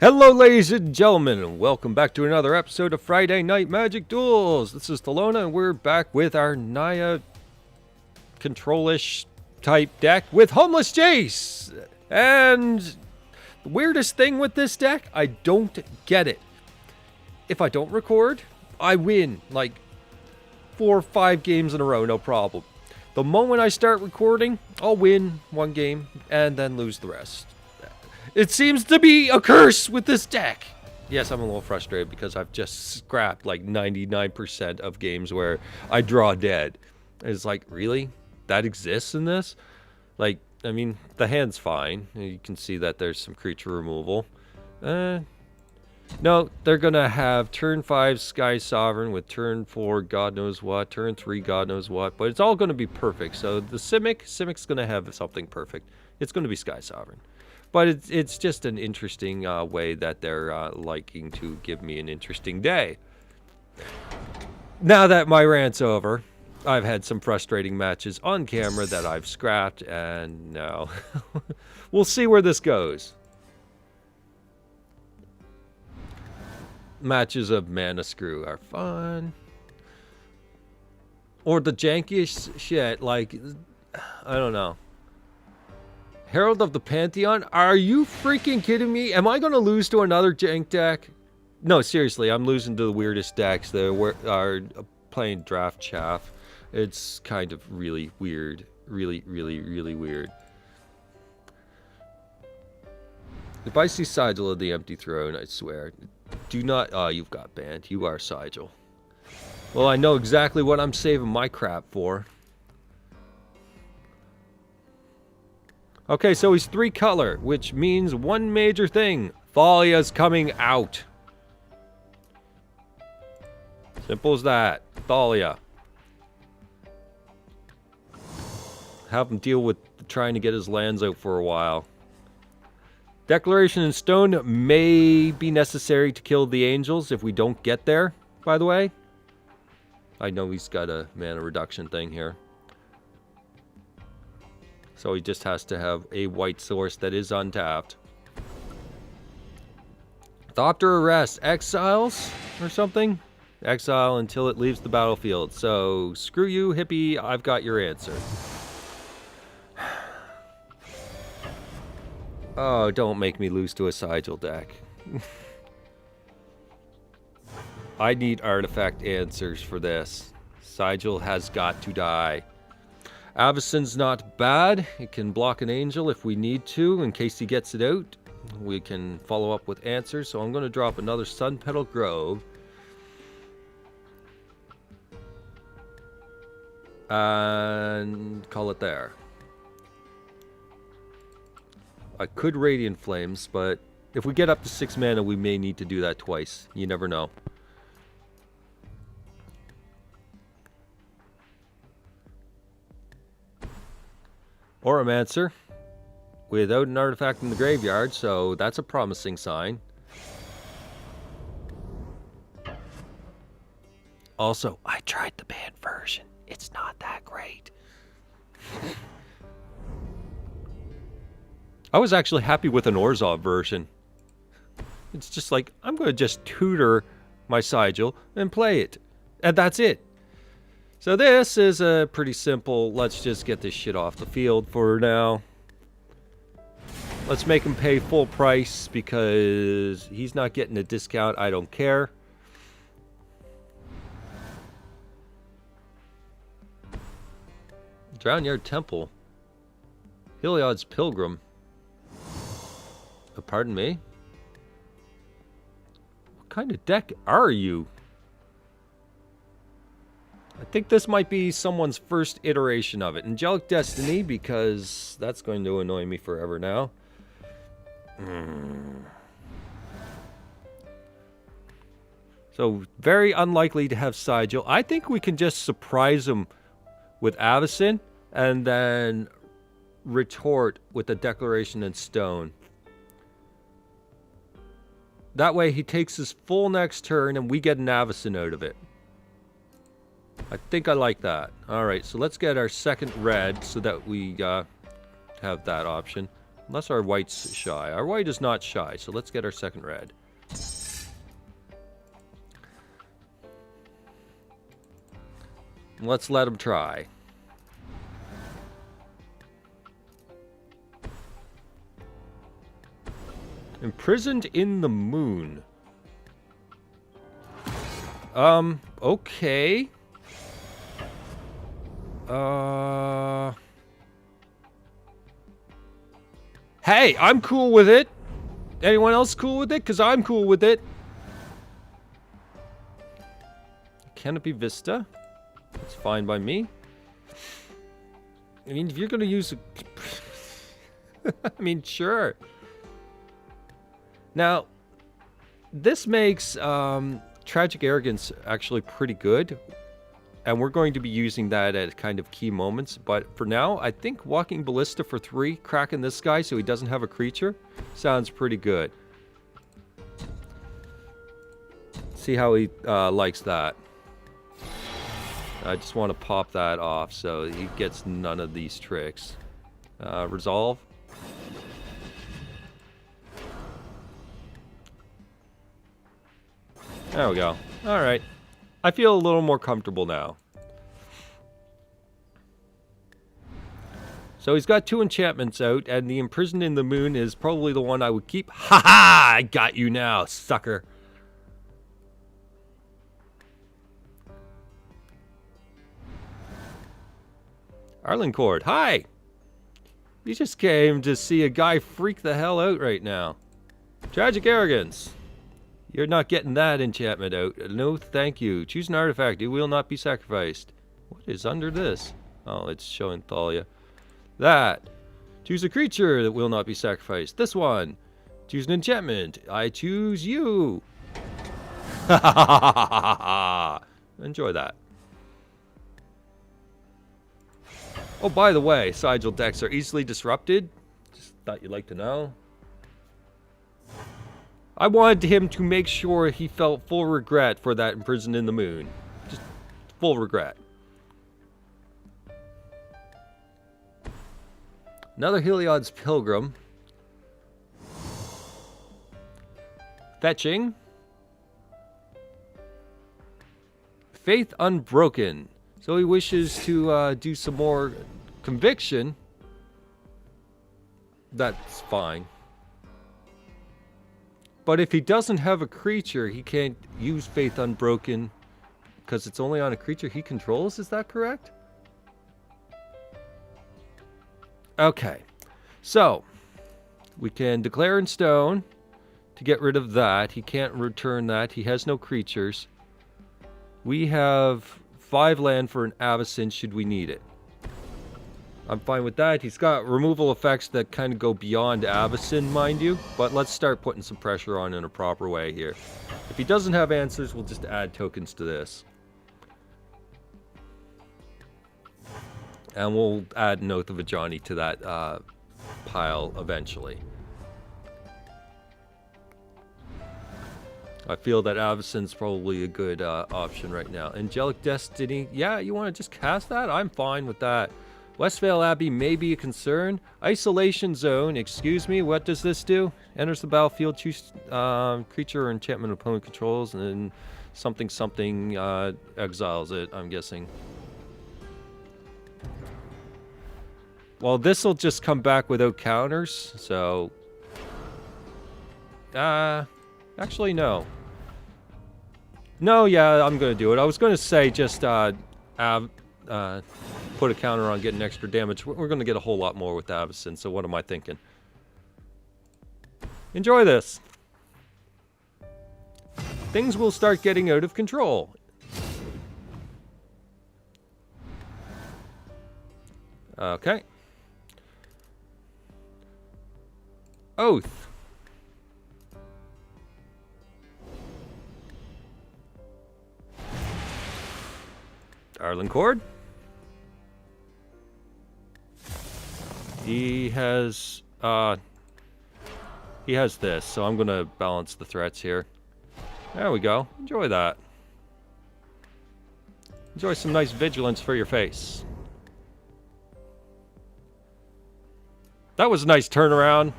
Hello ladies and gentlemen, and welcome back to another episode of Friday Night Magic Duels. This is Thelona, and we're back with our Naya control-ish type deck with Homeless Jace. And the weirdest thing with this deck, I don't get it. If I don't record, I win like 4 or 5 games in a row, no problem. The moment I start recording, I'll win 1 game and then lose the rest. It seems to be a curse with this deck. Yes, I'm a little frustrated because I've just scrapped like 99% of games where I draw dead. It's like, really? That exists in this? Like, I mean, the hand's fine. You can see that there's some creature removal. No, they're going to have turn 5 Sky Sovereign with turn 4 God knows what, turn 3 God knows what, but it's all going to be perfect. So the Simic's going to have something perfect. It's going to be Sky Sovereign. But it's just an interesting way that they're liking to give me an interesting day. Now that my rant's over, I've had some frustrating matches on camera that I've scrapped, and now we'll see where this goes. Matches of Mana Screw are fun. Or the jankiest shit, like, I don't know. Herald of the Pantheon? Are you freaking kidding me? Am I going to lose to another jank deck? No, seriously, I'm losing to the weirdest decks that are playing draft chaff. It's kind of really weird. Really, really, really weird. If I see Sigil of the Empty Throne, I swear. Do not... Oh, you've got banned. You are Sigil. Well, I know exactly what I'm saving my crap for. Okay, so he's 3 color, which means one major thing. Thalia's coming out. Simple as that. Thalia. Have him deal with trying to get his lands out for a while. Declaration in Stone may be necessary to kill the angels if we don't get there, by the way. I know he's got a mana reduction thing here. So he just has to have a white source that is untapped. Thopter Arrest. Exiles or something? Exile until it leaves the battlefield. So, screw you, hippie. I've got your answer. Oh, don't make me lose to a Sigil deck. I need artifact answers for this. Sigil has got to die. Avacyn's not bad. It can block an angel if we need to, in case he gets it out. We can follow up with answers, so I'm going to drop another Sun Petal Grove. And call it there. I could Radiant Flames, but if we get up to 6 mana, we may need to do that twice. You never know. Oromancer without an artifact in the graveyard, so that's a promising sign. Also, I tried the banned version. It's not that great. I was actually happy with an Orzhov version. It's just like, I'm going to just tutor my Sigil and play it. And that's it. So this is a pretty simple, let's just get this shit off the field for now. Let's make him pay full price because he's not getting a discount. I don't care. Drownyard Temple. Heliod's Pilgrim. Pardon me? What kind of deck are you? I think this might be someone's first iteration of it. Angelic Destiny, because that's going to annoy me forever now. So, very unlikely to have Sigil. I think we can just surprise him with Avacyn and then retort with the Declaration in Stone. That way he takes his full next turn and we get an Avacyn out of it. I think I like that. Alright, so let's get our second red so that we have that option. Unless our white's shy. Our white is not shy, so let's get our second red. Let's let him try. Imprisoned in the moon. Okay. Hey, I'm cool with it. Anyone else cool with it? Because I'm cool with it. Can it be Vista? That's fine by me. I mean, if you're going to use a... I mean, sure. Now, this makes Tragic Arrogance actually pretty good. And we're going to be using that at kind of key moments. But for now, I think Walking Ballista for 3, cracking this guy so he doesn't have a creature, sounds pretty good. See how he likes that. I just want to pop that off so he gets none of these tricks. Resolve. There we go. Alright. I feel a little more comfortable now. So he's got 2 enchantments out, and the Imprisoned in the Moon is probably the one I would keep. Ha ha! I got you now, sucker. Arlencord, hi! You just came to see a guy freak the hell out right now. Tragic Arrogance. You're not getting that enchantment out. No, thank you. Choose an artifact. It will not be sacrificed. What is under this? Oh, it's showing Thalia. That. Choose a creature that will not be sacrificed. This one. Choose an enchantment. I choose you. Ha ha ha ha ha ha. Enjoy that. Oh, by the way, Sigil decks are easily disrupted. Just thought you'd like to know. I wanted him to make sure he felt full regret for that Imprisoned in the Moon. Just full regret. Another Heliod's Pilgrim. Fetching. Faith Unbroken. So he wishes to do some more conviction. That's fine. But if he doesn't have a creature, he can't use Faith Unbroken because it's only on a creature he controls. Is that correct? Okay. So, we can declare in stone to get rid of that. He can't return that. He has no creatures. We have 5 land for an Avacyn should we need it. I'm fine with that. He's got removal effects that kind of go beyond Avacyn, mind you. But let's start putting some pressure on in a proper way here. If he doesn't have answers, we'll just add tokens to this. And we'll add an Oath of Ajani to that pile eventually. I feel that Avacyn's probably a good option right now. Angelic Destiny. Yeah, you want to just cast that? I'm fine with that. Westvale Abbey may be a concern. Isolation Zone, excuse me, what does this do? Enters the battlefield, choose creature or enchantment opponent controls, and then something exiles it, I'm guessing. Well, this will just come back without counters, so... actually, no. No, yeah, I'm going to do it. I was going to say just put a counter on getting extra damage. We're going to get a whole lot more with Avacyn, so what am I thinking? Enjoy this. Things will start getting out of control. Okay. Oath. Arlencord. He has this, so I'm gonna balance the threats here. There we go. Enjoy that. Enjoy some nice vigilance for your face. That was a nice turnaround.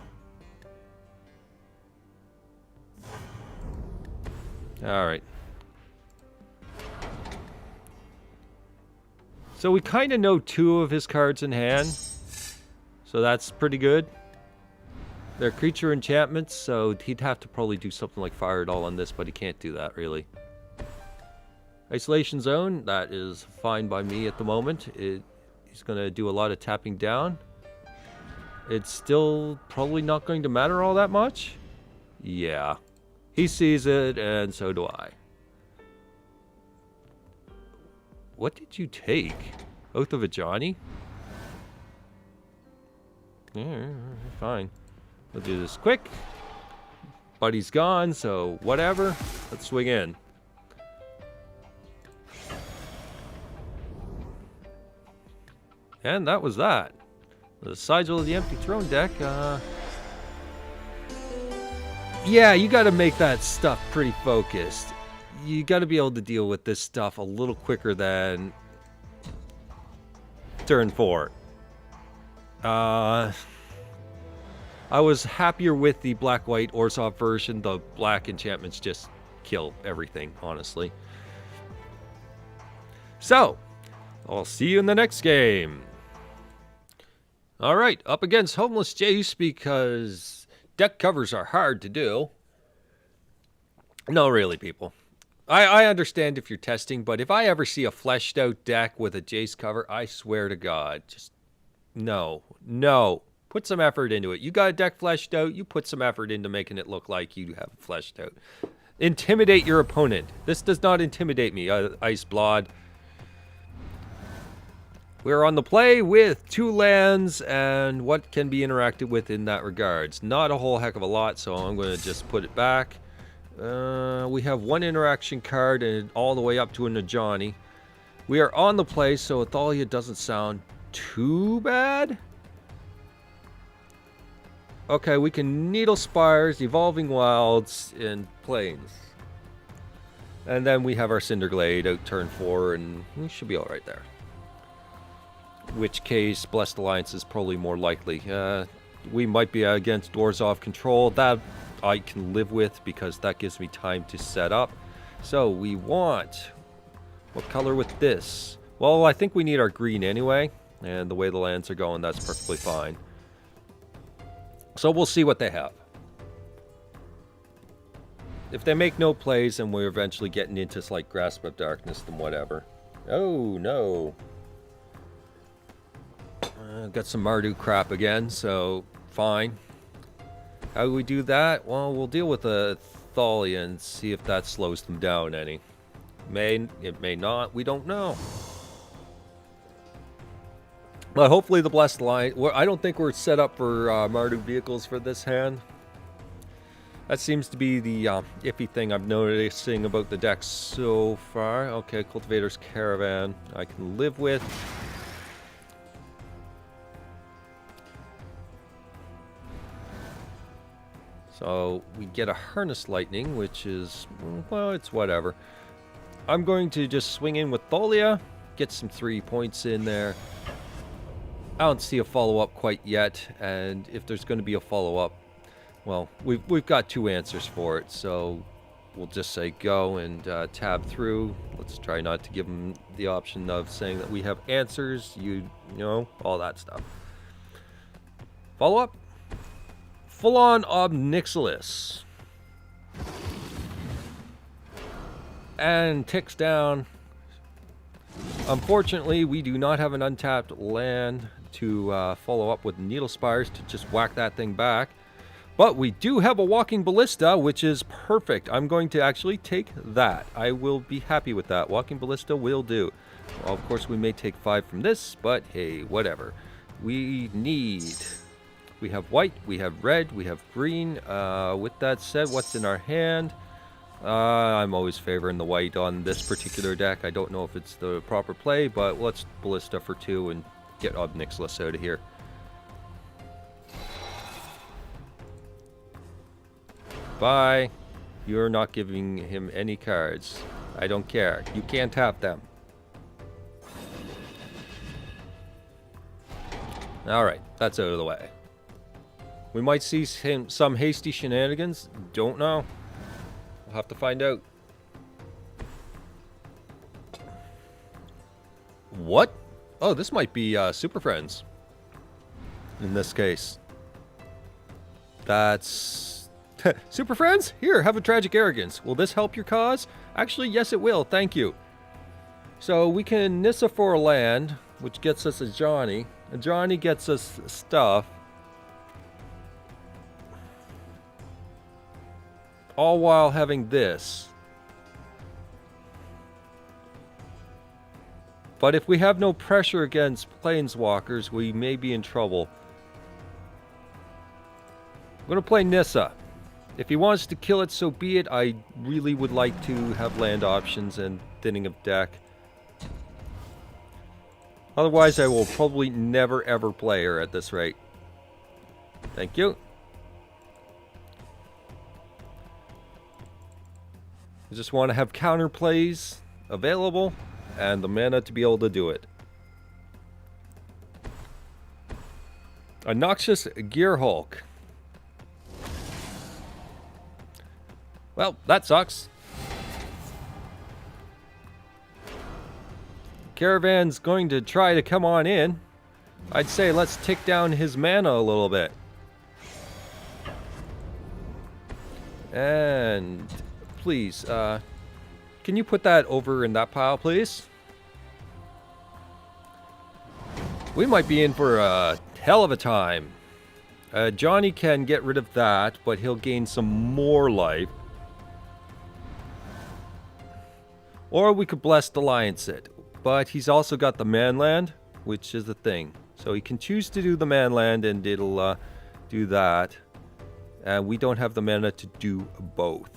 All right. So we kind of know 2 of his cards in hand. So that's pretty good. They're creature enchantments, so he'd have to probably do something like Fire It All on this, but he can't do that, really. Isolation Zone, that is fine by me at the moment. He's going to do a lot of tapping down. It's still probably not going to matter all that much. Yeah. He sees it, and so do I. What did you take? Oath of a Johnny? Yeah, fine. We'll do this quick. Buddy's gone, so whatever. Let's swing in. And that was that. The Sigil of the Empty Throne deck. Yeah, you got to make that stuff pretty focused. You got to be able to deal with this stuff a little quicker than turn 4. I was happier with the black-white Orzhov version. The black enchantments just kill everything, honestly. So, I'll see you in the next game. Alright, up against Homeless Jace because deck covers are hard to do. No, really, people. I understand if you're testing, but if I ever see a fleshed out deck with a Jace cover, I swear to God, just no. Put some effort into it. You got a deck fleshed out, you put some effort into making it look like you have it fleshed out. Intimidate your opponent. This does not intimidate me, Ice Blood. We're on the play with 2 lands and what can be interacted with in that regards. Not a whole heck of a lot, so I'm going to just put it back. We have 1 interaction card and all the way up to a Najani. We are on the play, so Athalia doesn't sound too bad. Okay, we can Needle Spires, Evolving Wilds, and Plains. And then we have our Cinderglade out turn 4, and we should be alright there. In which case, Blessed Alliance is probably more likely. We might be against Orzhov control. That I can live with because that gives me time to set up. So we want... what color with this? Well, I think we need our green anyway. And the way the lands are going, that's perfectly fine. So we'll see what they have. If they make no plays and we're eventually getting into like Grasp of Darkness, then whatever. Oh, no. Got some Mardu crap again, so fine. How do we do that? Well, we'll deal with a Thalia and see if that slows them down any. It may not. We don't know. But hopefully the Blessed Alliance... I don't think we're set up for Mardu vehicles for this hand. That seems to be the iffy thing I'm noticing about the deck so far. Okay, Cultivator's Caravan I can live with. So we get a Harness Lightning, which is, well, it's whatever. I'm going to just swing in with Thalia, get some 3 points in there. I don't see a follow-up quite yet, and if there's going to be a follow-up, well, we've got 2 answers for it, so we'll just say go and tab through. Let's try not to give them the option of saying that we have answers, you know, all that stuff. Follow-up. Full-on Obnixilis. And ticks down. Unfortunately, we do not have an untapped land to follow up with Needle Spires to just whack that thing back. But we do have a Walking Ballista, which is perfect. I'm going to actually take that. I will be happy with that. Walking Ballista will do. Well, of course, we may take 5 from this, but hey, whatever. We need... we have white, we have red, we have green. With that said, what's in our hand? I'm always favoring the white on this particular deck. I don't know if it's the proper play, but let's Ballista for 2 and get Obnixilis out of here. Bye. You're not giving him any cards. I don't care. You can't have them. Alright, that's out of the way. We might see some hasty shenanigans. Don't know. We'll have to find out. What? Oh, this might be Super Friends. In this case. That's... Super Friends? Here, have a tragic arrogance. Will this help your cause? Actually, yes it will. Thank you. So we can Nissa for a land, which gets us a Johnny. A Johnny gets us stuff. All while having this. But if we have no pressure against planeswalkers, we may be in trouble. I'm going to play Nissa. If he wants to kill it, so be it. I really would like to have land options and thinning of deck. Otherwise, I will probably never ever play her at this rate. Thank you. I just want to have counterplays available and the mana to be able to do it. A Noxious Gear Hulk. Well, that sucks. Caravan's going to try to come on in. I'd say let's tick down his mana a little bit. And please, can you put that over in that pile, please? We might be in for a hell of a time. Johnny can get rid of that, but he'll gain some more life. Or we could Blessed Alliance it. But he's also got the Manland, which is the thing. So he can choose to do the Manland and it'll do that. And we don't have the mana to do both.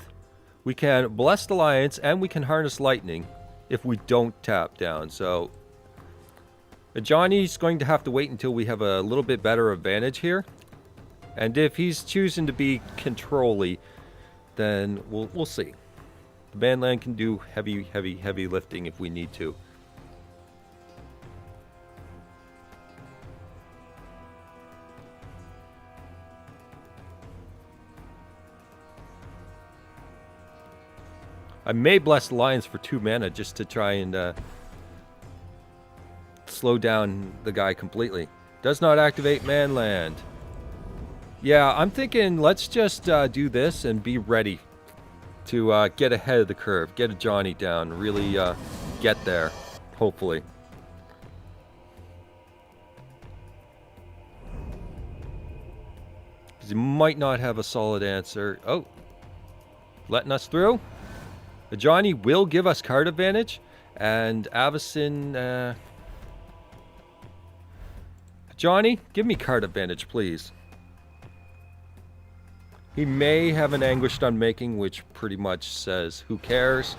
We can Blessed Alliance and we can Harness Lightning if we don't tap down. So Johnny's going to have to wait until we have a little bit better advantage here. And if he's choosing to be control-y, then we'll see. The Manland can do heavy lifting if we need to. I may Bless Alliance for 2 mana just to try and slow down the guy completely. Does not activate Manland. Yeah, I'm thinking let's just do this and be ready to get ahead of the curve. Get a Johnny down. Really get there, hopefully. Because he might not have a solid answer. Oh, letting us through. The Johnny will give us card advantage. And Avacyn... Johnny, give me card advantage, please. He may have an Anguished Unmaking, which pretty much says, who cares?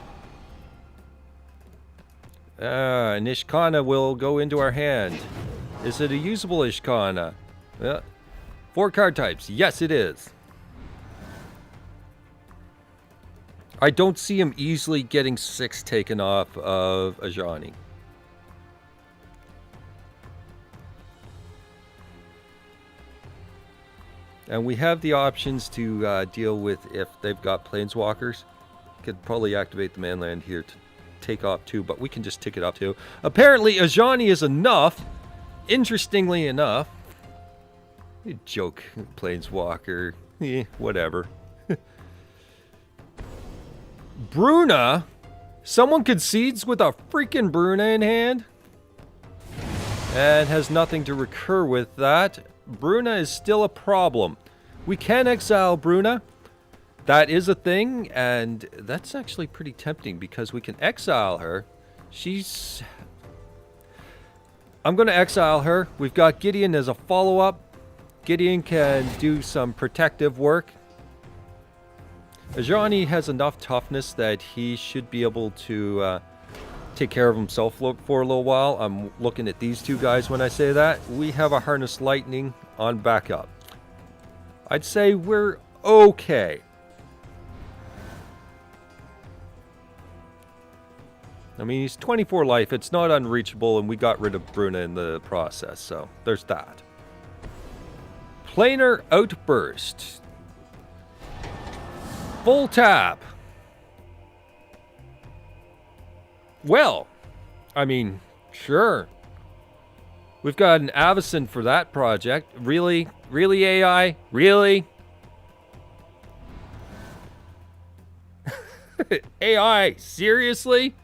An Ishkana will go into our hand. Is it a usable Ishkana? 4 card types. Yes, it is. I don't see him easily getting 6 taken off of a Johnny. And we have the options to deal with if they've got planeswalkers. Could probably activate the Manland here to take off 2, but we can just tick it up 2. Apparently, a Johnny is enough. Interestingly enough. You joke, planeswalker. Whatever. Bruna? Someone concedes with a freaking Bruna in hand? And has nothing to recur with that. Bruna is still a problem. We can exile Bruna. That is a thing, and that's actually pretty tempting because we can exile her. I'm going to exile her. We've got Gideon as a follow-up. Gideon can do some protective work. Ajani has enough toughness that he should be able to take care of himself for a little while. I'm looking at these 2 guys when I say that. We have a Harness Lightning on backup. I'd say we're okay. I mean, he's 24 life. It's not unreachable, and we got rid of Bruna in the process, so there's that. Planar Outburst. Full tap. Well, I mean, sure. We've got an Avacyn for that project. Really? Really, AI? Really? AI, seriously?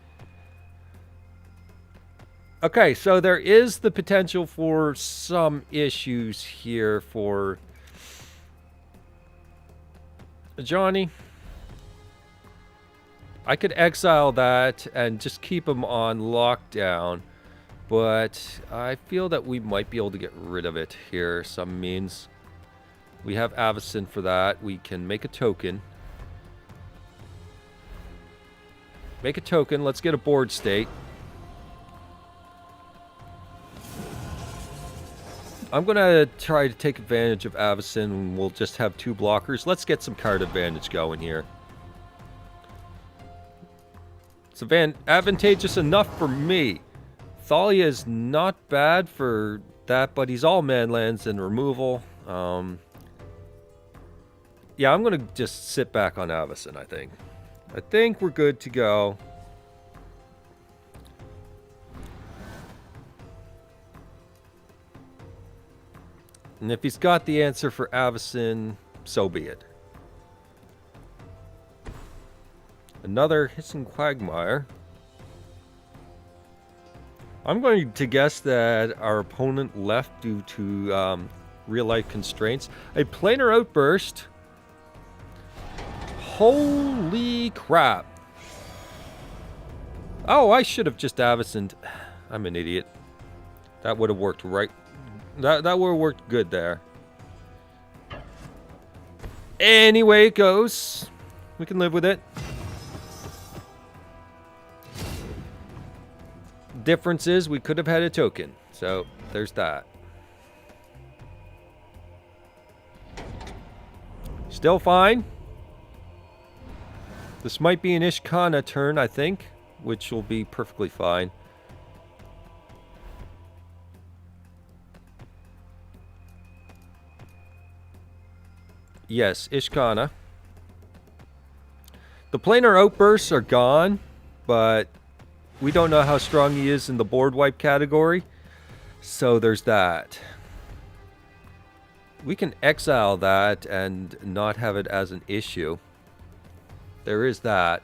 Okay, so there is the potential for some issues here for Johnny. I could exile that and just keep him on lockdown, but I feel that we might be able to get rid of it here some means. We have Avacyn for that. We can make a token. Make a token. Let's get a board state. I'm going to try to take advantage of Avacyn, and we'll just have 2 blockers. Let's get some card advantage going here. It's advantageous enough for me. Thalia is not bad for that, but he's all man lands and removal. Yeah, I'm going to just sit back on Avacyn, I think. I think we're good to go. And if he's got the answer for Avacyn, so be it. Another Hissing Quagmire. I'm going to guess that our opponent left due to real-life constraints. A Planar Outburst. Holy crap. Oh, I should have just Avacyned. I'm an idiot. That would have worked right. That would have worked good there. Anyway it goes. We can live with it. Difference is we could have had a token. So there's that. Still fine. This might be an Ishkana turn, I think, which will be perfectly fine. Yes, Ishkana. The planar outbursts are gone, but we don't know how strong he is in the board wipe category. So there's that. We can exile that and not have it as an issue. There is that.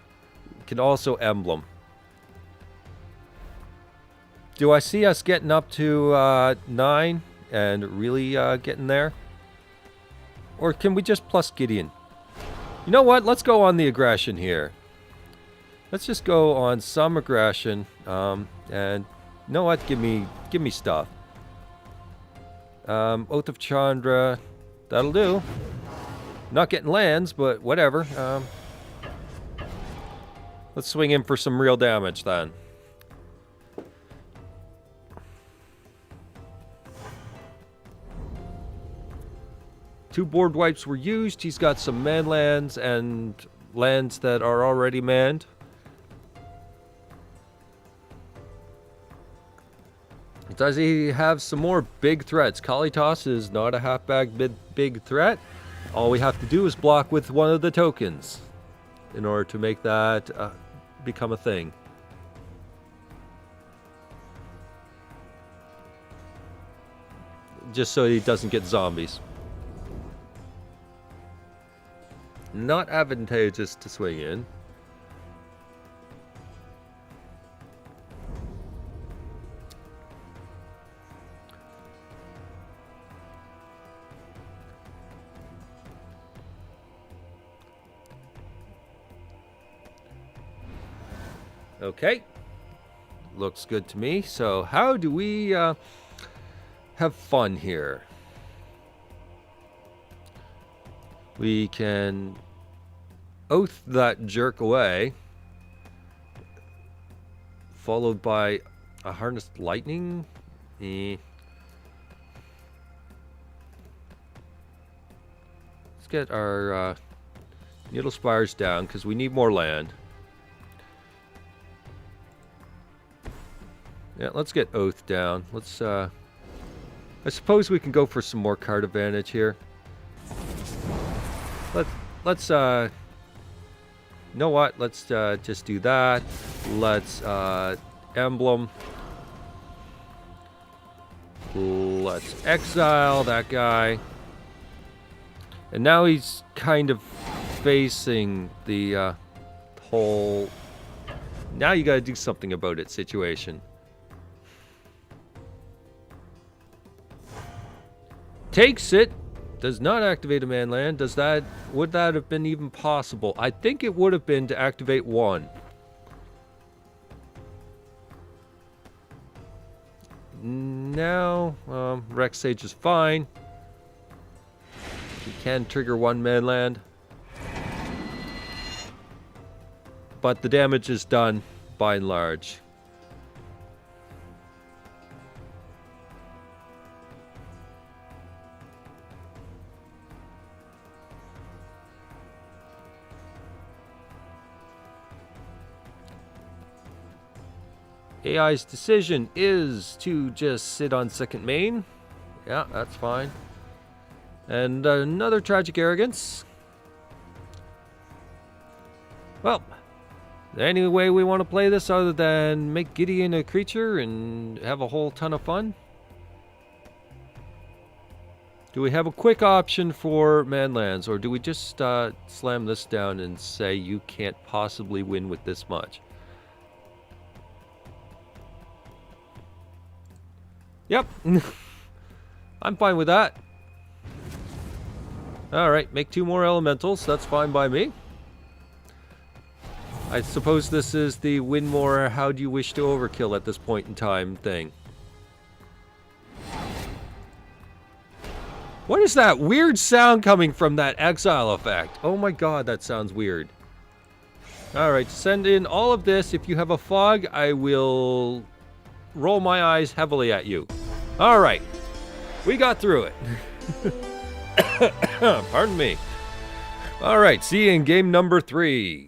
We can also emblem. Do I see us getting up to 9 and really getting there? Or can we just plus Gideon? You know what? Let's go on the aggression here. Let's just go on some aggression. And you know what? Give me stuff. Oath of Chandra. That'll do. Not getting lands, but whatever. Let's swing in for some real damage then. Two board wipes were used. He's got some man lands and lands that are already manned. Does he have some more big threats? Kalitas is not a half-bag big threat. All we have to do is block with one of the tokens in order to make that become a thing. Just so he doesn't get zombies. Not advantageous to swing in. Okay. Looks good to me. So how do we have fun here? We can oath that jerk away, followed by a harnessed lightning. Let's get our needle spires down because we need more land. Yeah, let's get oath down. Let's I suppose we can go for some more card advantage here. Let's you know what? Let's just do that. Let's emblem. Let's exile that guy. And now he's kind of facing the whole now you gotta do something about it situation. Takes it. Does not activate a man land. Would that have been even possible? I think it would have been to activate one. Now, Rex Sage is fine. He can trigger one man land. But the damage is done by and large. AI's decision is to just sit on second main. Yeah, that's fine. And another tragic arrogance. Well, any way we want to play this other than make Gideon a creature and have a whole ton of fun? Do we have a quick option for manlands, or do we just slam this down and say you can't possibly win with this much? Yep. I'm fine with that. Alright, make 2 more elementals. That's fine by me. I suppose this is the win more, how do you wish to overkill at this point in time thing. What is that weird sound coming from that exile effect? Oh my god, that sounds weird. Alright, send in all of this. If you have a fog, I will roll my eyes heavily at you. Alright, we got through it. Pardon me. Alright, see you in game number 3.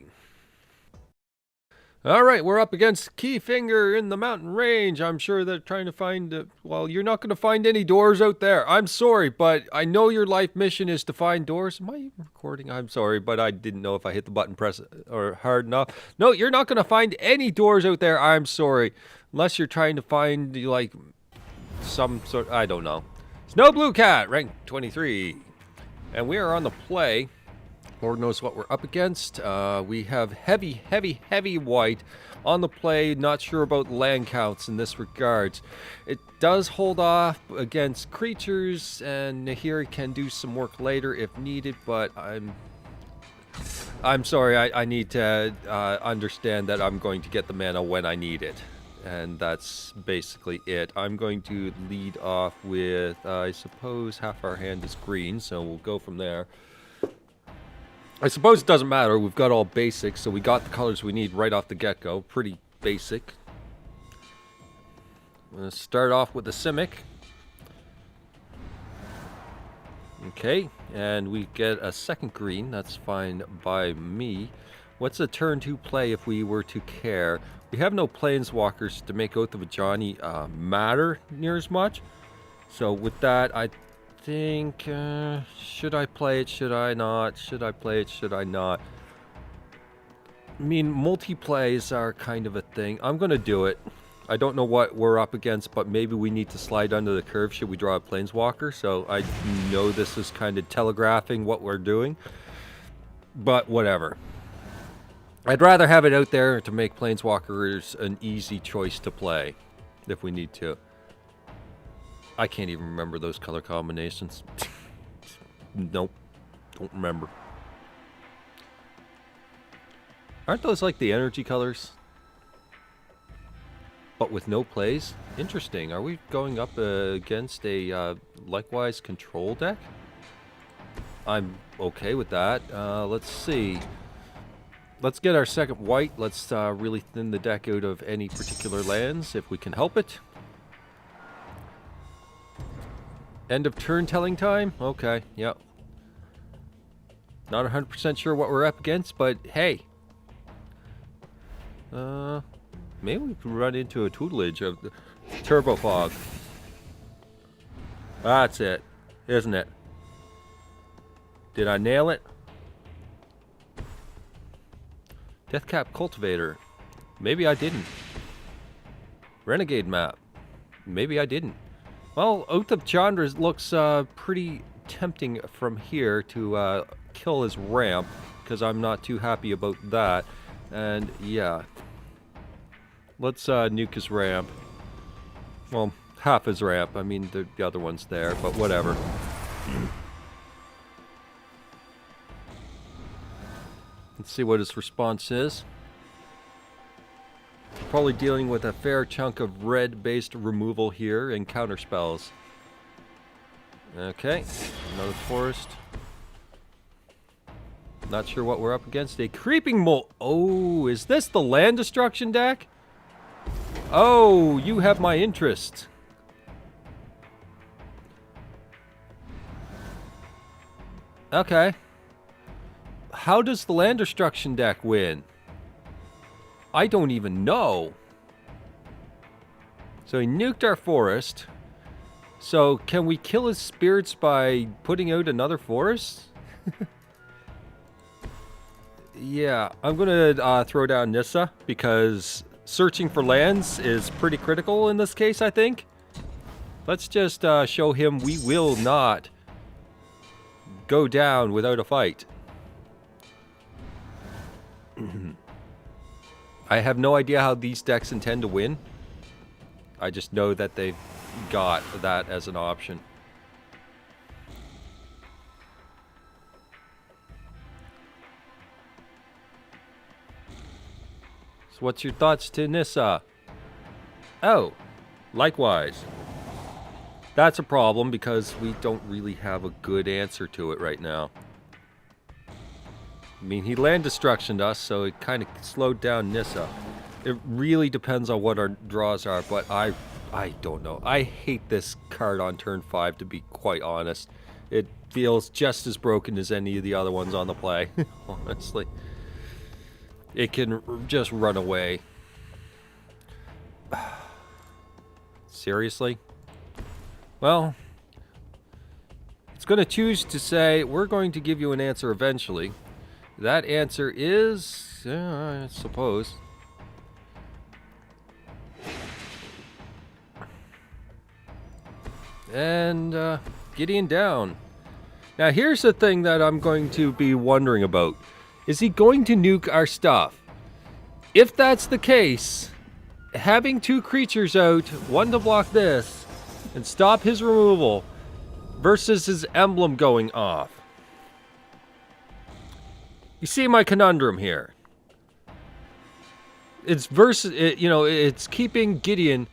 Alright, we're up against Keyfinger in the mountain range. I'm sure they're trying to find... well, you're not going to find any doors out there. I'm sorry, but I know your life mission is to find doors. Am I even recording? I'm sorry, but I didn't know if I hit the button press or hard enough. No, you're not going to find any doors out there. I'm sorry. Unless you're trying to find, like, some sort... I don't know. Snow Blue Cat, rank 23. And we are on the play. Lord knows what we're up against. We have heavy white on the play. Not sure about land counts in this regards. It does hold off against creatures, and Nahiri can do some work later if needed, but I'm sorry, I need to understand that I'm going to get the mana when I need it. And that's basically it. I'm going to lead off with, I suppose half our hand is green, so we'll go from there. I suppose it doesn't matter. We've got all basics, so we got the colors we need right off the get-go. Pretty basic. I'm going to start off with the Simic. Okay, and we get a second green. That's fine by me. What's a turn 2 play if we were to care? We have no planeswalkers to make Oath of Ajani matter near as much. So with that, I think, should I play it? Should I not? Should I play it? Should I not? I mean, multi-plays are kind of a thing. I'm going to do it. I don't know what we're up against, but maybe we need to slide under the curve should we draw a planeswalker. So I know this is kind of telegraphing what we're doing. But whatever. I'd rather have it out there to make planeswalkers an easy choice to play if we need to. I can't even remember those color combinations. Nope. Don't remember. Aren't those like the energy colors? But with no plays? Interesting. Are we going up against a likewise control deck? I'm okay with that. Let's see. Let's get our second white. Let's really thin the deck out of any particular lands if we can help it. End of turn telling time? Okay, yep. Not 100% sure what we're up against, but hey. Maybe we can run into a tutelage of the Turbo Fog. That's it, isn't it? Did I nail it? Deathcap Cultivator. Maybe I didn't. Renegade map. Maybe I didn't. Well, Oath of Chandra looks pretty tempting from here to kill his ramp, because I'm not too happy about that. And yeah, let's nuke his ramp. Well, half his ramp. I mean, the other one's there, but whatever. Let's see what his response is. Probably dealing with a fair chunk of red-based removal here and counter spells. Okay, another forest. Not sure what we're up against. A creeping mole. Oh, is this the land destruction deck? Oh, you have my interest. Okay. How does the land destruction deck win? I don't even know. So he nuked our forest. So can we kill his spirits by putting out another forest? Yeah, I'm gonna throw down Nissa because searching for lands is pretty critical in this case, I think. Let's just show him we will not go down without a fight. I have no idea how these decks intend to win. I just know that they've got that as an option. So what's your thoughts to Nissa? Oh, likewise. That's a problem because we don't really have a good answer to it right now. I mean, he land destructioned us, so it kind of slowed down Nissa. It really depends on what our draws are, but I don't know. I hate this card on turn 5, to be quite honest. It feels just as broken as any of the other ones on the play, honestly. It can just run away. Seriously? Well, it's going to choose to say, we're going to give you an answer eventually. That answer is, I suppose. And Gideon down. Now here's the thing that I'm going to be wondering about. Is he going to nuke our stuff? If that's the case, having 2 creatures out, one to block this, and stop his removal, versus his emblem going off. You see my conundrum here. It's it's keeping Gideon.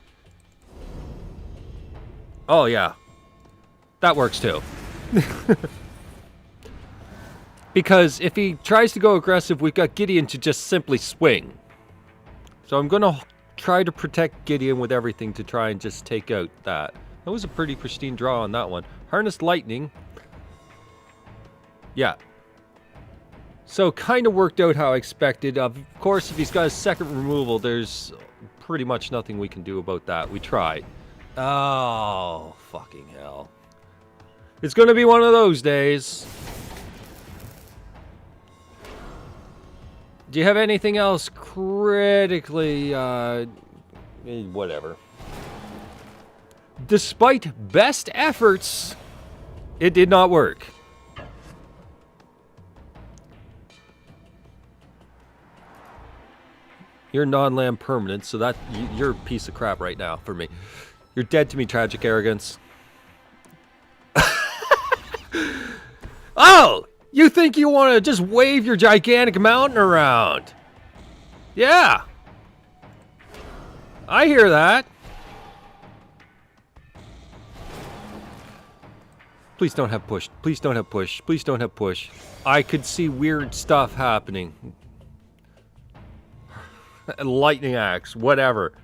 Oh yeah, that works too. Because if he tries to go aggressive, we've got Gideon to just simply swing. So I'm gonna try to protect Gideon with everything to try and just take out that. That was a pretty pristine draw on that one. Harnessed Lightning. Yeah. So kind of worked out how I expected. Of course, if he's got a second removal, there's pretty much nothing we can do about that. We tried. Oh, fucking hell. It's going to be one of those days. Do you have anything else critically, whatever. Despite best efforts, it did not work. You're non-land permanent, so that you're a piece of crap right now for me. You're dead to me, Tragic Arrogance. Oh! You think you want to just wave your gigantic mountain around? Yeah. I hear that. Please don't have push. Please don't have push. Please don't have push. I could see weird stuff happening. Lightning axe, whatever.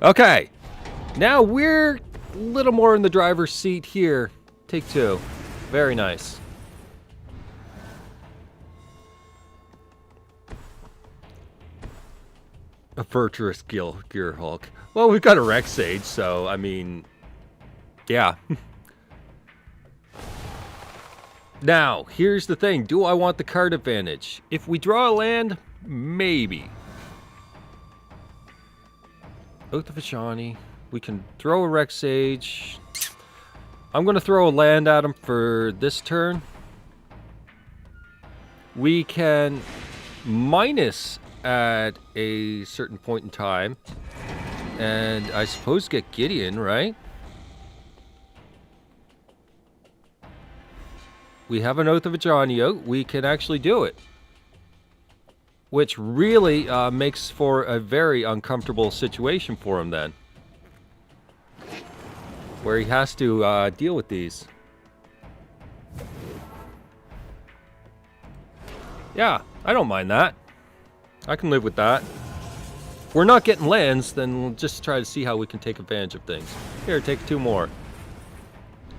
Okay. Now we're a little more in the driver's seat here. Take 2. Very nice. A virtuous Gear Hulk. Well, we've got a Rex Sage, so, I mean, yeah. Now, here's the thing. Do I want the card advantage? If we draw a land, maybe. Oath of Ashani. We can throw a Rex Sage. I'm going to throw a land at him for this turn. We can minus at a certain point in time. And I suppose get Gideon, right? We have an Oath of Ajani out. We can actually do it. Which really makes for a very uncomfortable situation for him then. Where he has to deal with these. Yeah, I don't mind that. I can live with that. If we're not getting lands, then we'll just try to see how we can take advantage of things. Here, take 2 more.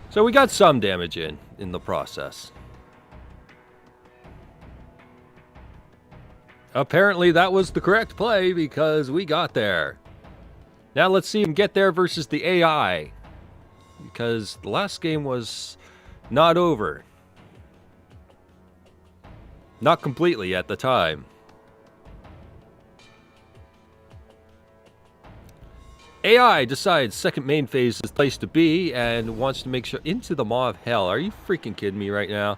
So we got some damage in the process. Apparently that was the correct play because we got there. Now let's see him get there versus the AI. Because the last game was not over. Not completely at the time. AI decides second main phase is the place to be and wants to make sure into the Maw of Hell. Are you freaking kidding me right now?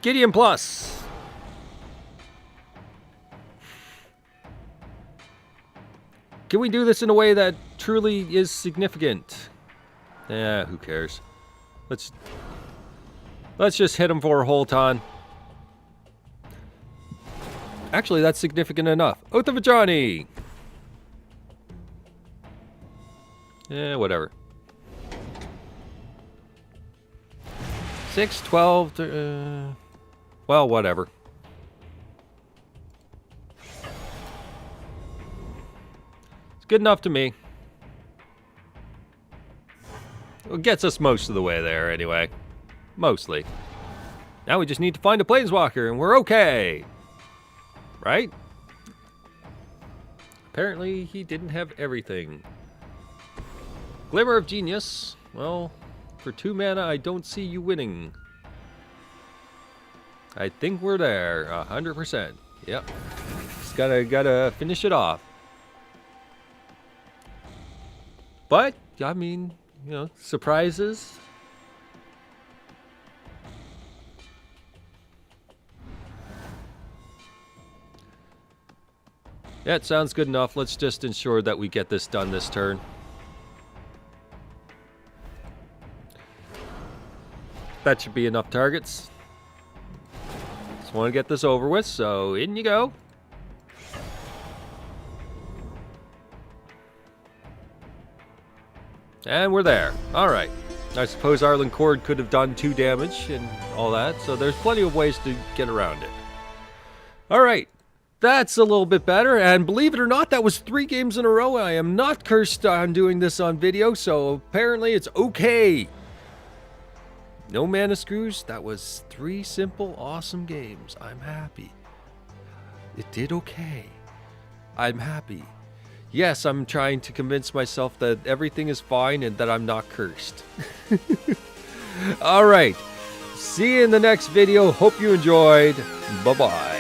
Gideon Plus. Can we do this in a way that truly is significant? Yeah, who cares? Let's just hit him for a whole ton. Actually, that's significant enough. Oath of Ajani. Yeah, whatever. 6, 12, well, whatever. It's good enough to me. It gets us most of the way there, anyway. Mostly. Now we just need to find a planeswalker, and we're okay. Right? Apparently, he didn't have everything. Glimmer of Genius. Well, for 2 mana, I don't see you winning. I think we're there. 100%. Yep. Just gotta finish it off. But, I mean, you know, surprises. Yeah, it sounds good enough. Let's just ensure that we get this done this turn. That should be enough targets. Just want to get this over with, so in you go. And we're there. Alright. I suppose Arlen Cord could have done 2 damage and all that, so there's plenty of ways to get around it. Alright. That's a little bit better, and believe it or not, that was 3 games in a row. I am not cursed on doing this on video, so apparently it's okay. No mana screws. That was 3 simple, awesome games. I'm happy. It did okay. I'm happy. Yes, I'm trying to convince myself that everything is fine and that I'm not cursed. Alright. See you in the next video. Hope you enjoyed. Bye-bye.